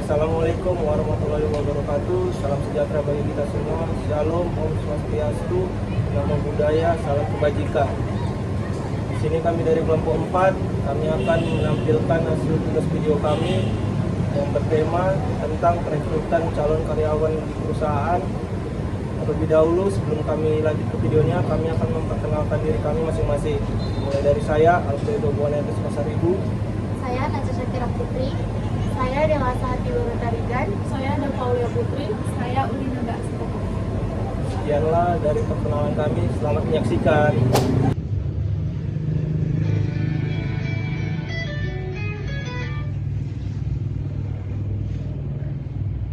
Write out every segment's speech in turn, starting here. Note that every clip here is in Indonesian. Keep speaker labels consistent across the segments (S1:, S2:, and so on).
S1: Assalamualaikum warahmatullahi wabarakatuh. Salam sejahtera bagi kita semua. Shalom, Om Swastiastu, Namo Buddhaya, salam kebajikan. Di sini kami dari kelompok 4, kami akan menampilkan hasil tugas video kami yang bertema tentang perekrutan calon karyawan di perusahaan. Terlebih dahulu sebelum kami lanjut ke videonya, kami akan memperkenalkan diri kami masing-masing. Mulai dari saya, Alfredo Buanetes Pasaribu.
S2: Saya Najwa Syakira Putri. Saya Dewa Sahati Tarigan. Saya Ada Paulia Putri. Saya Ulina Gastopo.
S1: Sekianlah dari perkenalan kami. Selamat menyaksikan.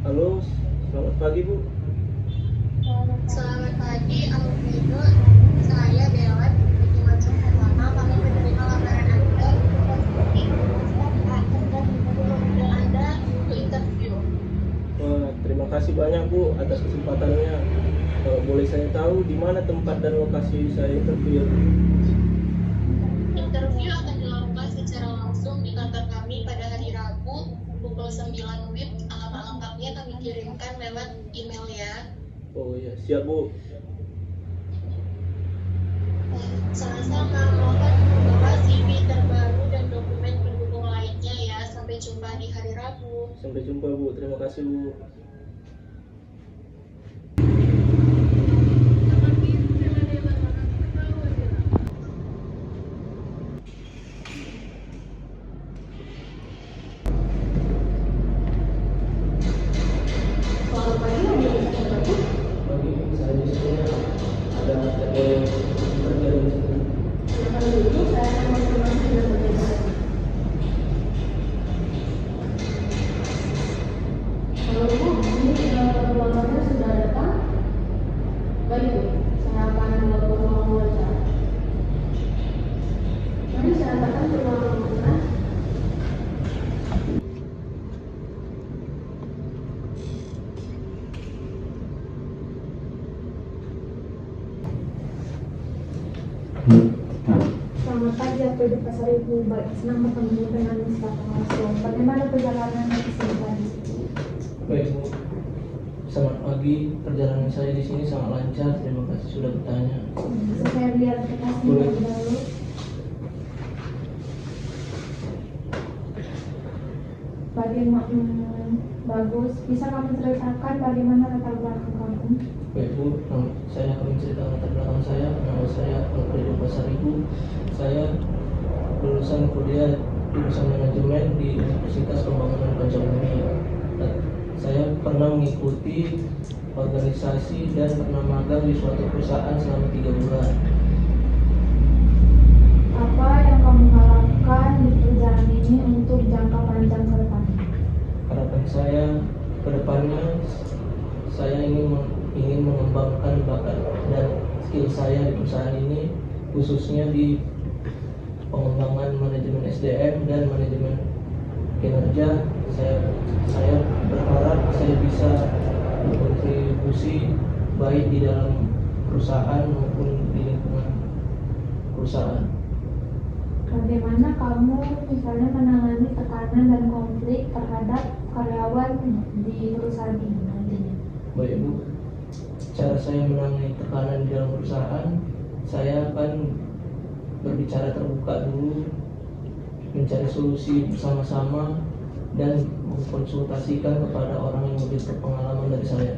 S1: Halo, selamat pagi Bu.
S3: Selamat pagi, Alfredo. Saya Dewa dari Macam Herwana. Kami menerima lamaran Anda untuk interview.
S1: Terima kasih banyak Bu atas kesempatannya. Boleh saya tahu di mana tempat dan lokasi saya interview?
S3: Interview akan dilakukan secara langsung di kantor kami pada hari Rabu pukul 9 WIB. Alamat lengkapnya kami kirimkan lewat email ya.
S1: Oh iya, siap Bu.
S3: Sama-sama, mohon membawa CV terbaru dan dokumen pendukung lainnya ya. Sampai jumpa di hari Rabu.
S1: Sampai jumpa Bu. Terima kasih Bu. Bagi saya di sini ada jadwal kerja di sini.
S4: Kalau Bu, ini lamarnya sudah datang. Baik Bu, saya akan melakukan ruang wawancara. Mari saya antarkan ke ruang wawancara. Selamat pagi, Alfredo Pasaribu. Baik, senang bertemu dengan Bapak langsung. Bagaimana perjalanan di sini tadi?
S1: Baik Bu. Selamat pagi. Perjalanan saya di sini sangat lancar. Terima kasih sudah bertanya.
S4: Bisa saya lihat berkasnya
S1: Boleh.
S4: terlebih dahulu? Bagus. Bisa kamu ceritakan bagaimana latar belakang kamu?
S1: Baik Bu, saya akan menceritakan latar belakang saya. Nama saya Alfredo Pasaribu. Saya lulusan kuliah jurusan manajemen di Universitas Pembangunan Pancawira. Saya pernah mengikuti organisasi dan pernah magang di suatu perusahaan selama 3 bulan.
S4: Apa yang kamu harapkan di pekerjaan ini untuk jangka panjang ke depan?
S1: Harapan saya ke depannya, saya ingin mengembangkan bakat dan skill saya di perusahaan ini, khususnya di pengembangan manajemen SDM dan manajemen kinerja. Saya berharap saya bisa berkontribusi baik di dalam perusahaan maupun di lingkungan perusahaan.
S4: Bagaimana kamu misalnya menangani tekanan dan konflik terhadap karyawan di perusahaan ini nantinya?
S1: Baik Bu, cara saya menangani tekanan di dalam perusahaan, saya akan berbicara terbuka dulu, mencari solusi bersama-sama, dan mengkonsultasikan kepada orang yang lebih berpengalaman dari saya.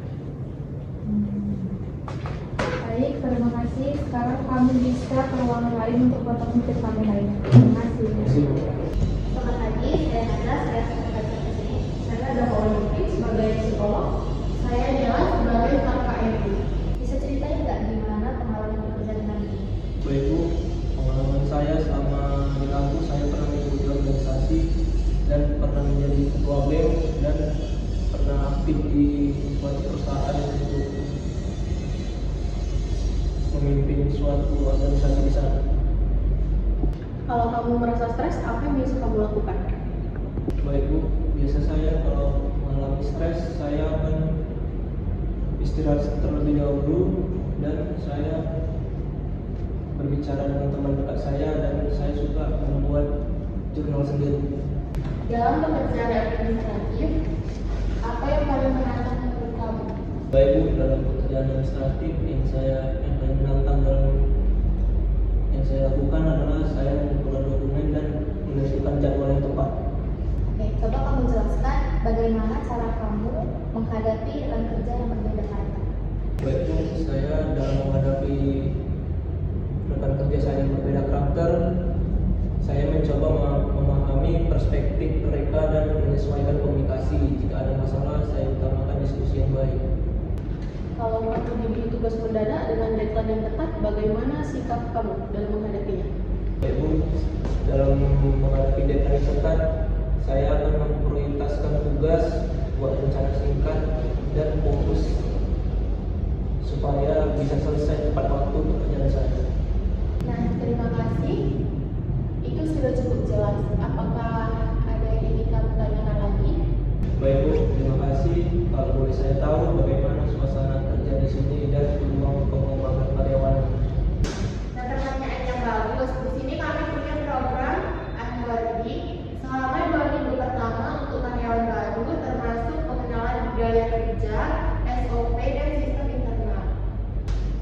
S4: Baik, terima kasih. Sekarang kami bisa ke ruangan lain untuk bertemu dengan kami lainnya. Terima kasih.
S1: Terima kasih Bu.
S4: Selamat pagi, saya Nanda, saya sekretaris di sini. Saya ada Paulia Putri sebagai psikolog. Saya adalah sebagai KKMP. Bisa ceritain nggak gimana pengalaman bekerja dengan ini?
S1: Baik Bu, pengalaman saya selama di kampus, saya pernah mengikuti organisasi dan pernah menjadi ketua BEM dan pernah aktif di suatu perusahaan untuk memimpin suatu organisasi di sana.
S4: Kalau kamu merasa stres, apa yang bisa kamu lakukan?
S1: Baik Bu, biasa saya kalau mengalami stres, saya akan istirahat terlebih dahulu dan saya berbicara dengan teman dekat saya, dan saya suka membuat jurnal sendiri.
S4: Dalam pekerjaan administratif, Apa yang paling menantang menurut kamu?
S1: Baik Bu, dalam pekerjaan administratif yang paling menantang dalam yang saya lakukan adalah saya mengumpulkan dokumen dan menentukan jadwal yang tepat.
S4: Oke, coba kamu jelaskan bagaimana cara kamu menghadapi rekan kerja yang berbeda karakter.
S1: Baik Bu, saya dalam menghadapi rekan kerja saya yang berbeda karakter, saya mencoba memahami perspektif mereka dan menyesuaikan komunikasi. Jika ada masalah, saya utamakan diskusi yang baik.
S5: Kalau kamu diberi tugas mendadak dengan deadline yang ketat, bagaimana sikap kamu dalam menghadapinya?
S1: Baik Bu, dalam menghadapi deadline ketat, saya akan memprioritaskan tugas, buat rencana singkat dan fokus supaya bisa selesai tepat waktu pekerjaan saya.
S4: Nah, terima kasih. Itu sudah cukup jelas. Apakah ada yang ingin kamu tanyakan lagi?
S1: Baik Bu, terima kasih. Kalau boleh saya tahu bagaimana suasana kerja di sini dan peluang pengembangan karyawan.
S4: Nah, pertanyaan yang bagus. Di sini kami punya program onboarding selama 2 minggu pertama untuk karyawan baru, termasuk pengenalan budaya kerja, SOP, dan sistem internal.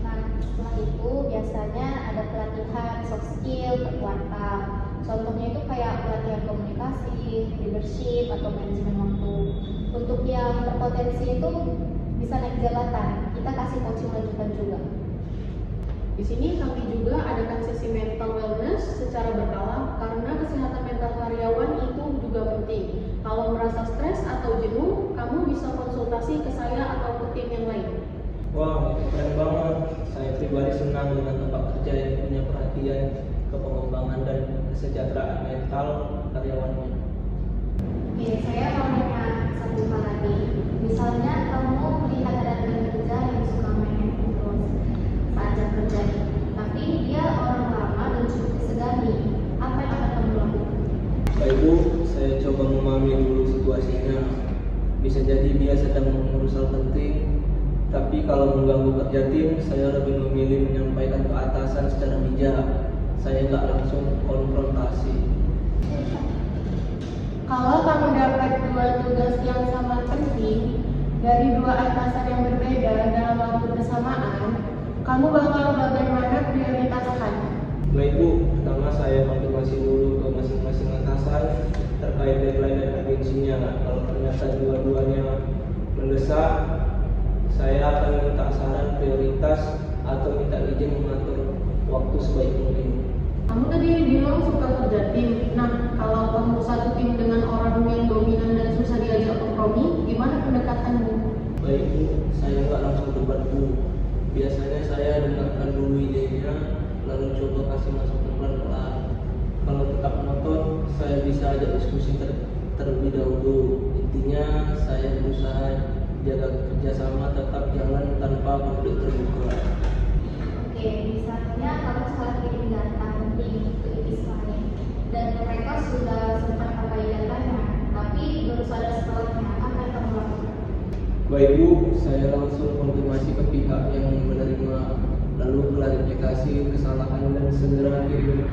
S4: Nah, setelah itu biasanya ada pelatihan soft skill per kuartal. Contohnya itu kayak pelatihan komunikasi, leadership, atau manajemen waktu. Untuk yang berpotensi itu bisa naik jabatan, kita kasih coaching lanjutan juga.
S5: Di sini kami juga adakan sesi mental wellness secara berkala karena kesehatan mental karyawan itu juga penting. Kalau merasa stres atau jenuh, kamu bisa konsultasi ke saya atau ke tim yang lain.
S1: Wah, itu keren banget. Saya pribadi senang dengan tempat kerja yang punya perhatian ke pengembangan dan kesejahteraan mental karyawannya.
S4: Oke, saya mau nanya satu hal lagi. Misalnya kamu melihat ada rekan kerja yang suka main handphone terus saat jam kerja, tapi dia orang lama dan cukup disegani. Apa yang akan kamu lakukan?
S1: Baik Bu, saya coba memahami dulu situasinya. Bisa jadi dia sedang mengurus hal penting, tapi kalau mengganggu kerja tim, saya lebih memilih menyampaikan ke atasan secara bijak. Saya nggak langsung konfrontasi.
S4: Kalau kamu dapat 2 tugas yang sama penting dari 2 atasan yang berbeda dalam waktu bersamaan, kamu bakal bagaimana prioritaskan?
S1: Baik Bu, pertama saya konfirmasi dulu ke masing-masing atasan terkait deadline dan urgensinya. Kalau ternyata dua-duanya mendesak, saya akan minta saran prioritas atau minta izin mengatur waktu sebaik mungkin.
S5: Kamu tadi bilang suka kerja tim. Nah, kalau kamu satu tim dengan orang yang dominan dan susah diajak kompromi, gimana pendekatanmu?
S1: Baik Bu, saya nggak langsung debat Bu. Biasanya saya dengarkan dulu idenya, lalu coba kasih masukan pelan-pelan. Kalau tetap monoton, saya bisa ajak diskusi terlebih dahulu. Intinya saya berusaha jaga kerjasama tetap jalan tanpa konflik terbuka.
S4: Oke, misalnya kamu salah kirim data penting ke IPS lain dan mereka sudah sempat pakai datanya, tapi baru sadar setelahnya, apa yang kamu lakukan?
S1: Baik Bu, saya langsung konfirmasi ke pihak yang menerima, lalu klarifikasi kesalahan dan segera kirim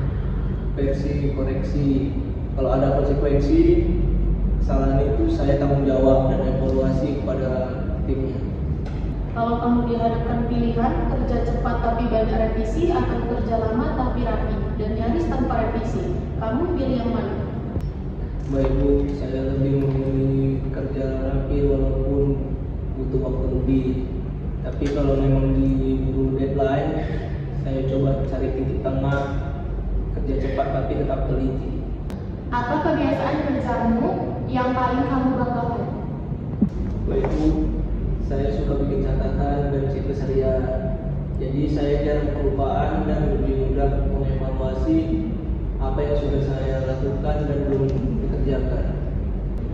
S1: versi koreksi. Kalau ada konsekuensi kesalahan itu, saya tanggung jawab dan evaluasi kepada timnya.
S5: Kalau kamu dihadapkan pilihan kerja cepat tapi banyak revisi atau kerja lama tapi rapi dan nyaris tanpa revisi, kamu pilih yang mana?
S1: Baik Bu, saya lebih memilih kerja rapi walaupun butuh waktu lebih. Tapi kalau memang diburu deadline, saya coba cari titik tengah, kerja cepat tapi tetap teliti.
S4: Apa kebiasaan kerjamu yang paling kamu banggakan?
S1: Baik Bu, saya suka bikin catatan dan siklus harian. Jadi saya jarang kelupaan dan lebih mudah mengevaluasi apa yang sudah saya lakukan dan belum dikerjakan.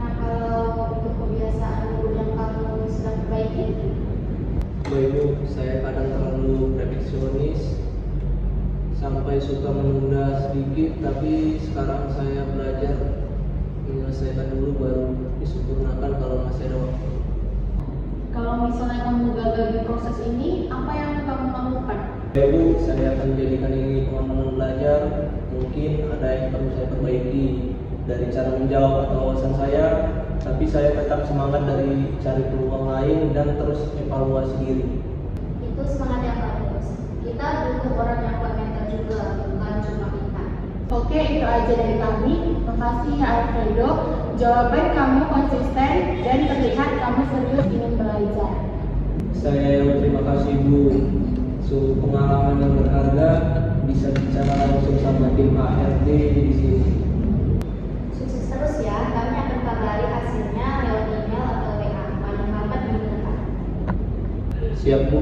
S4: Nah, kalau untuk kebiasaan yang kamu sedang perbaiki?
S1: Baik Bu, saya kadang terlalu perfeksionis sampai suka menunda sedikit, tapi sekarang saya belajar menyelesaikan dulu baru disempurnakan kalau masih ada waktu.
S5: Kalau misalnya kamu gagal di proses ini, apa yang kamu lakukan?
S1: Baik Bu, saya akan jadikan ini pengalaman belajar. Mungkin ada yang perlu saya perbaiki dari cara menjawab atau wawasan saya, tapi saya tetap semangat dari cari peluang lain dan terus evaluasi diri.
S4: Itu semangat yang bagus. Kita butuh orang yang kuat mental juga, bukan cuma kita.
S2: Oke, itu aja dari kami. Makasih ya Alfredo. Jawaban kamu konsisten dan terlihat kamu serius ingin belajar.
S1: Saya terima kasih Bu. Pengalaman yang berharga, bisa bicara langsung sama tim HRD di sini.
S4: Sukses terus ya, kami akan kabari hasilnya lewat email atau WA paling lambat minggu depan.
S1: Siap Bu,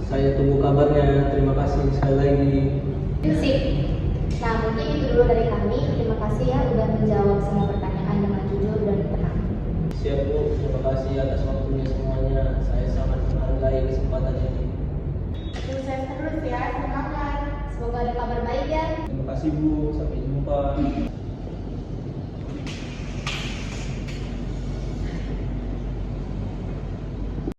S1: saya tunggu kabarnya. Terima kasih sekali lagi.
S4: Sip. Nah, mungkin itu dulu dari kami. Terima kasih ya udah menjawab semua pertanyaan dengan jujur dan tenang.
S1: Siap Bu, terima kasih atas waktunya semuanya. Saya sangat menghargai kesempatan ini.
S2: Sukses terus ya, semangat.
S4: Semoga ada kabar baik ya.
S1: Terima kasih Bu, sampai jumpa.